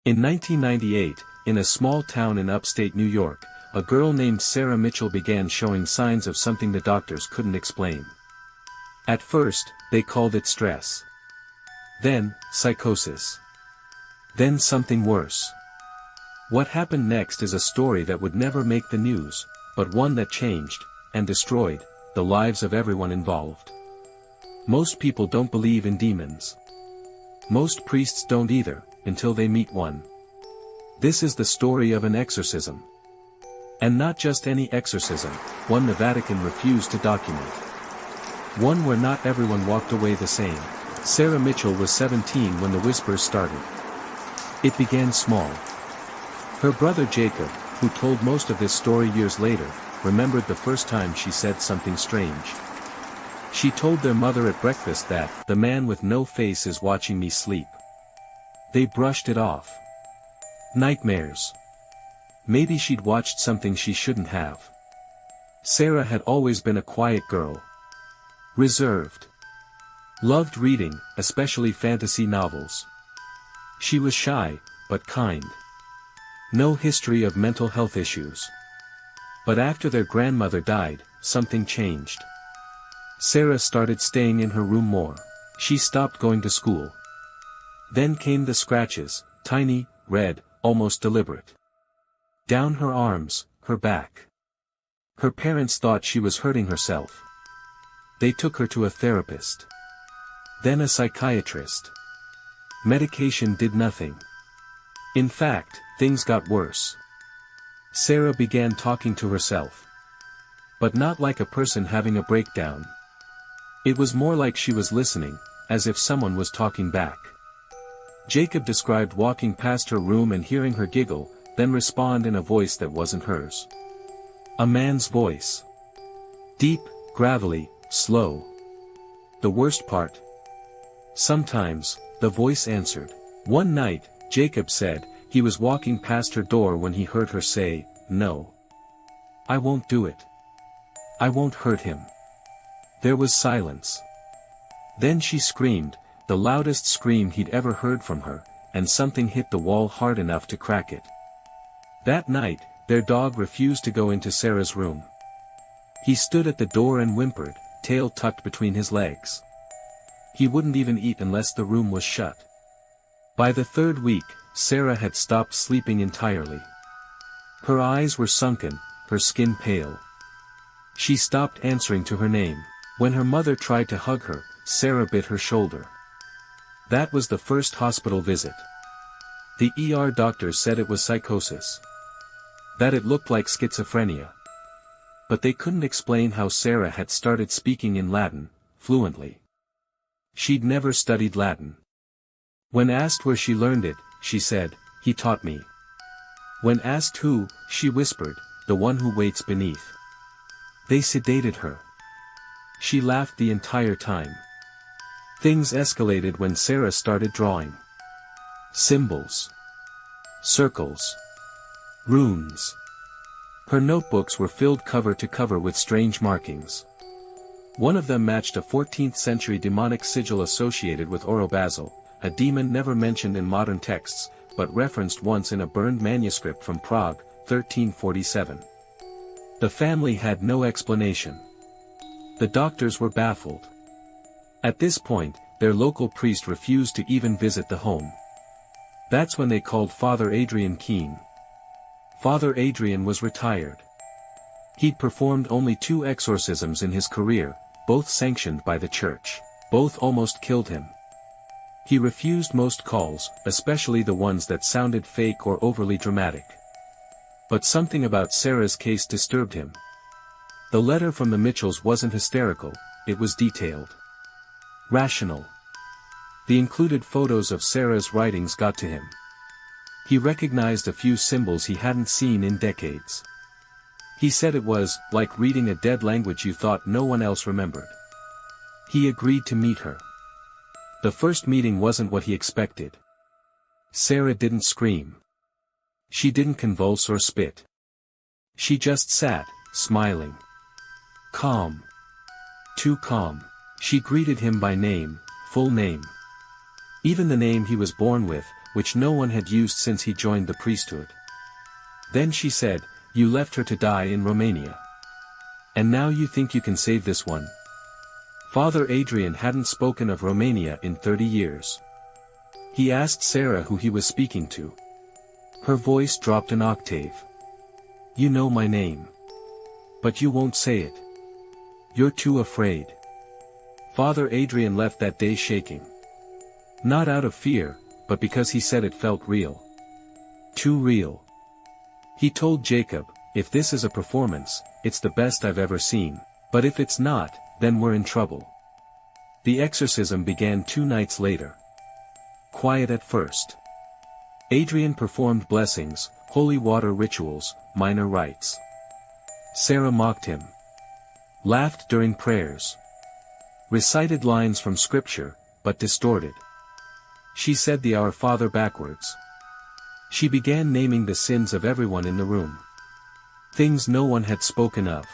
In 1998, in a small town in upstate New York, a girl named Sarah Mitchel began showing signs of something the doctors couldn't explain. At first, they called it stress. Then, psychosis. Then something worse. What happened next is a story that would never make the news, but one that changed, and destroyed, the lives of everyone involved. Most people don't believe in demons. Most priests don't either, until they meet one. This is the story of an exorcism. And not just any exorcism, one the Vatican refused to document. One where not everyone walked away the same. Sarah Mitchel was 17 when the whispers started. It began small. Her brother Jacob, who told most of this story years later, remembered the first time she said something strange. She told their mother at breakfast that, "The man with no face is watching me sleep." They brushed it off. Nightmares. Maybe she'd watched something she shouldn't have. Sarah had always been a quiet girl. Reserved. Loved reading, especially fantasy novels. She was shy, but kind. No history of mental health issues. But after their grandmother died, something changed. Sarah started staying in her room more. She stopped going to school. Then came the scratches, tiny, red, almost deliberate. Down her arms, her back. Her parents thought she was hurting herself. They took her to a therapist. Then a psychiatrist. Medication did nothing. In fact, things got worse. Sarah began talking to herself. But not like a person having a breakdown. It was more like she was listening, as if someone was talking back. Jacob described walking past her room and hearing her giggle, then respond in a voice that wasn't hers. A man's voice. Deep, gravelly, slow. The worst part? Sometimes, the voice answered. One night, Jacob said, he was walking past her door when he heard her say, "No. I won't do it. I won't hurt him." There was silence. Then she screamed, the loudest scream he'd ever heard from her, and something hit the wall hard enough to crack it. That night, their dog refused to go into Sarah's room. He stood at the door and whimpered, tail tucked between his legs. He wouldn't even eat unless the room was shut. By the third week, Sarah had stopped sleeping entirely. Her eyes were sunken, her skin pale. She stopped answering to her name. When her mother tried to hug her, Sarah bit her shoulder. That was the first hospital visit. The ER doctors said it was psychosis. That it looked like schizophrenia. But they couldn't explain how Sarah had started speaking in Latin, fluently. She'd never studied Latin. When asked where she learned it, she said, "He taught me." When asked who, she whispered, "The one who waits beneath." They sedated her. She laughed the entire time. Things escalated when Sarah started drawing. Symbols. Circles. Runes. Her notebooks were filled cover to cover with strange markings. One of them matched a 14th-century demonic sigil associated with Orobasil, a demon never mentioned in modern texts, but referenced once in a burned manuscript from Prague, 1347. The family had no explanation. The doctors were baffled. At this point, their local priest refused to even visit the home. That's when they called Father Adrian Keene. Father Adrian was retired. He'd performed only 2 exorcisms in his career, both sanctioned by the church. Both almost killed him. He refused most calls, especially the ones that sounded fake or overly dramatic. But something about Sarah's case disturbed him. The letter from the Mitchells wasn't hysterical, it was detailed. Rational. The included photos of Sarah's writings got to him. He recognized a few symbols he hadn't seen in decades. He said it was like reading a dead language you thought no one else remembered. He agreed to meet her. The first meeting wasn't what he expected. Sarah didn't scream. She didn't convulse or spit. She just sat, smiling. Calm. Too calm. She greeted him by name, full name. Even the name he was born with, which no one had used since he joined the priesthood. Then she said, "You left her to die in Romania. And now you think you can save this one?" Father Adrian hadn't spoken of Romania in 30 years. He asked Sarah who he was speaking to. Her voice dropped an octave. "You know my name. But you won't say it. You're too afraid." Father Adrian left that day shaking. Not out of fear, but because he said it felt real. Too real. He told Jacob, "If this is a performance, it's the best I've ever seen. But if it's not, then we're in trouble." The exorcism began 2 nights later. Quiet at first. Adrian performed blessings, holy water rituals, minor rites. Sarah mocked him. Laughed during prayers. Recited lines from scripture, but distorted. She said the Our Father backwards. She began naming the sins of everyone in the room. Things no one had spoken of.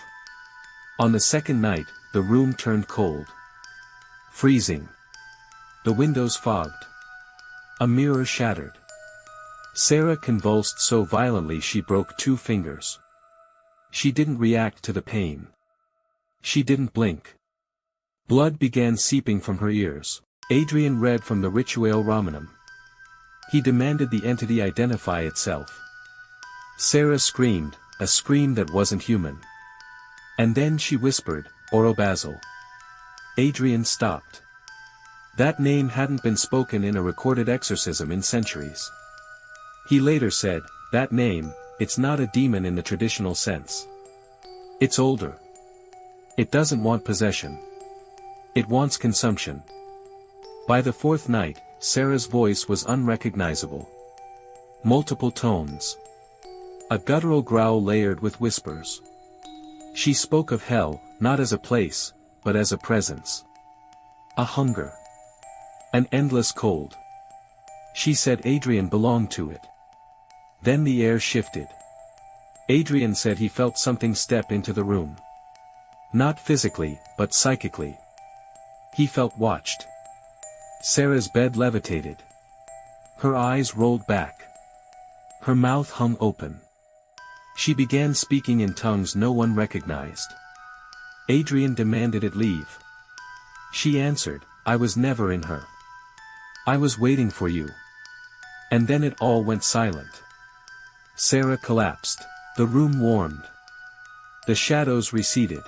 On the second night, the room turned cold. Freezing. The windows fogged. A mirror shattered. Sarah convulsed so violently she broke 2 fingers. She didn't react to the pain. She didn't blink. Blood began seeping from her ears. Adrian read from the Rituale Romanum. He demanded the entity identify itself. Sarah screamed, a scream that wasn't human. And then she whispered, "Orobasil." Adrian stopped. That name hadn't been spoken in a recorded exorcism in centuries. He later said, "That name, it's not a demon in the traditional sense. It's older. It doesn't want possession. It wants consumption." By the 4th night, Sarah's voice was unrecognizable. Multiple tones. A guttural growl layered with whispers. She spoke of hell, not as a place, but as a presence. A hunger. An endless cold. She said Adrian belonged to it. Then the air shifted. Adrian said he felt something step into the room. Not physically, but psychically. He felt watched. Sarah's bed levitated. Her eyes rolled back. Her mouth hung open. She began speaking in tongues no one recognized. Adrian demanded it leave. She answered, "I was never in her. I was waiting for you." And then it all went silent. Sarah collapsed. The room warmed. The shadows receded.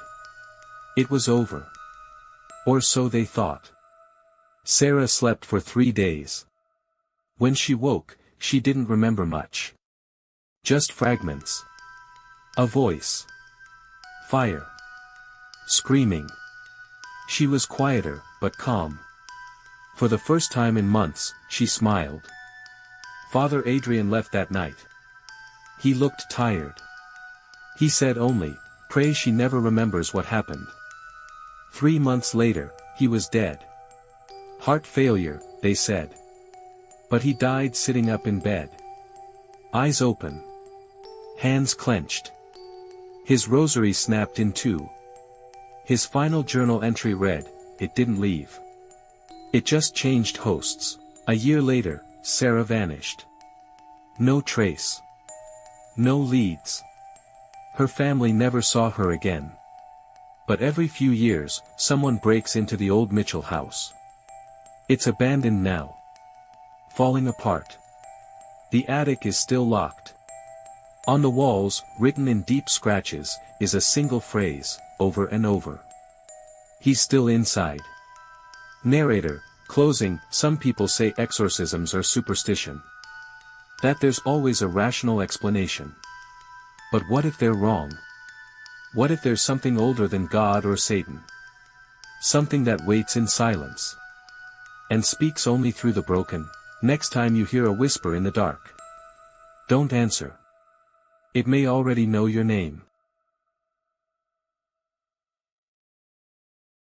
It was over. Or so they thought. Sarah slept for 3 days. When she woke, she didn't remember much. Just fragments. A voice. Fire. Screaming. She was quieter, but calm. For the first time in months, she smiled. Father Adrian left that night. He looked tired. He said only, "Pray she never remembers what happened." 3 months later, he was dead. Heart failure, they said. But he died sitting up in bed. Eyes open. Hands clenched. His rosary snapped in 2. His final journal entry read, "It didn't leave. It just changed hosts." A year later, Sarah vanished. No trace. No leads. Her family never saw her again. But every few years, someone breaks into the old Mitchell house. It's abandoned now. Falling apart. The attic is still locked. On the walls, written in deep scratches, is a single phrase, over and over. "He's still inside." Narrator, closing, some people say exorcisms are superstition. That there's always a rational explanation. But what if they're wrong? What if there's something older than God or Satan? Something that waits in silence. And speaks only through the broken. Next time you hear a whisper in the dark, don't answer. It may already know your name.